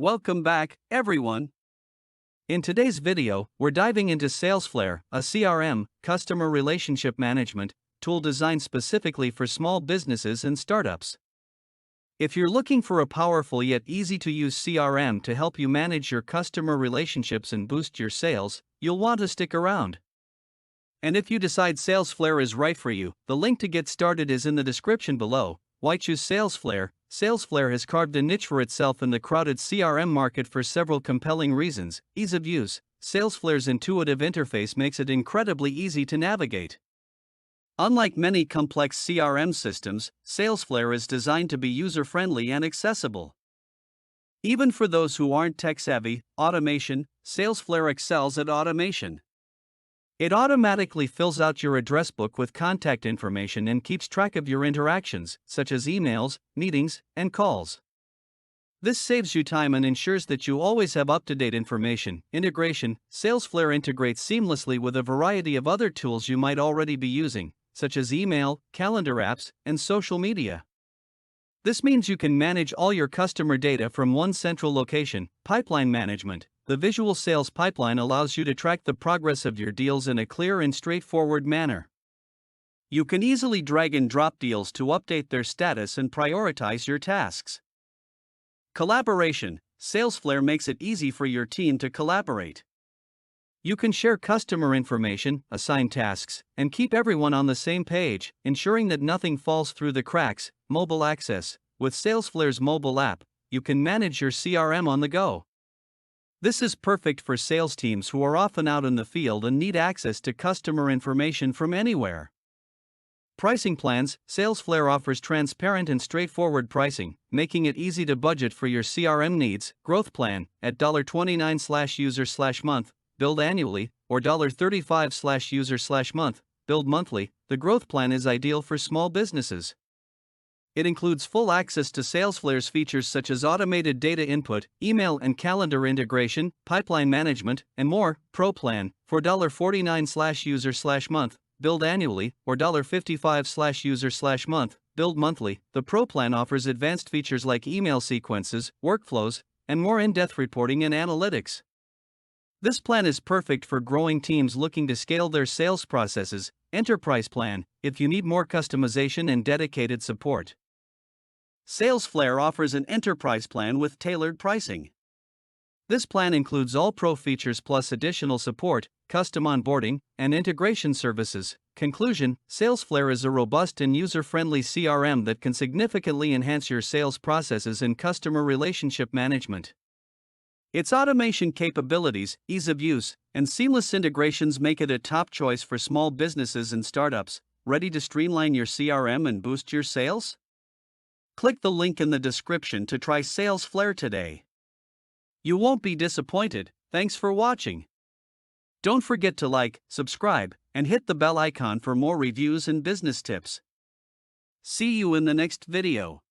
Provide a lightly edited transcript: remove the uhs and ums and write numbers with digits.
Welcome back, everyone. In today's video, we're diving into Salesflare, a CRM, customer relationship management tool designed specifically for small businesses and startups. If you're looking for a powerful yet easy-to-use CRM to help you manage your customer relationships and boost your sales, you'll want to stick around. And if you decide Salesflare is right for you, the link to get started is in the description below. Why choose Salesflare? Salesflare has carved a niche for itself in the crowded CRM market for several compelling reasons. Ease of use. Salesflare's intuitive interface makes it incredibly easy to navigate. Unlike many complex CRM systems, Salesflare is designed to be user-friendly and accessible. Even for those who aren't tech-savvy, automation, Salesflare excels at automation. It automatically fills out your address book with contact information and keeps track of your interactions, such as emails, meetings, and calls. This saves you time and ensures that you always have up-to-date information. Integration. Salesflare integrates seamlessly with a variety of other tools you might already be using, such as email, calendar apps, and social media. This means you can manage all your customer data from one central location. Pipeline management. The visual sales pipeline allows you to track the progress of your deals in a clear and straightforward manner. You can easily drag and drop deals to update their status and prioritize your tasks. Collaboration. Salesflare makes it easy for your team to collaborate. You can share customer information, assign tasks, and keep everyone on the same page, ensuring that nothing falls through the cracks. Mobile access. With Salesflare's mobile app, you can manage your CRM on the go. This is perfect for sales teams who are often out in the field and need access to customer information from anywhere. Pricing plans. Salesflare offers transparent and straightforward pricing, making it easy to budget for your CRM needs. Growth plan. At $29/user/month, billed annually, or $35/user/month, billed monthly, the growth plan is ideal for small businesses. It includes full access to Salesflare's features such as automated data input, email and calendar integration, pipeline management, and more. Pro plan. For $49/user/month, billed annually, or $55/user/month, billed monthly, the Pro plan offers advanced features like email sequences, workflows, and more in-depth reporting and analytics. This plan is perfect for growing teams looking to scale their sales processes. Enterprise plan. If you need more customization and dedicated support, Salesflare offers an enterprise plan with tailored pricing. This plan includes all pro features plus additional support, custom onboarding, and integration services. Conclusion. Salesflare is a robust and user-friendly CRM that can significantly enhance your sales processes and customer relationship management. Its automation capabilities, ease of use, and seamless integrations make it a top choice for small businesses and startups. Ready to streamline your CRM and boost your sales? Click the link in the description to try Salesflare today. You won't be disappointed. Thanks for watching. Don't forget to like, subscribe, and hit the bell icon for more reviews and business tips. See you in the next video.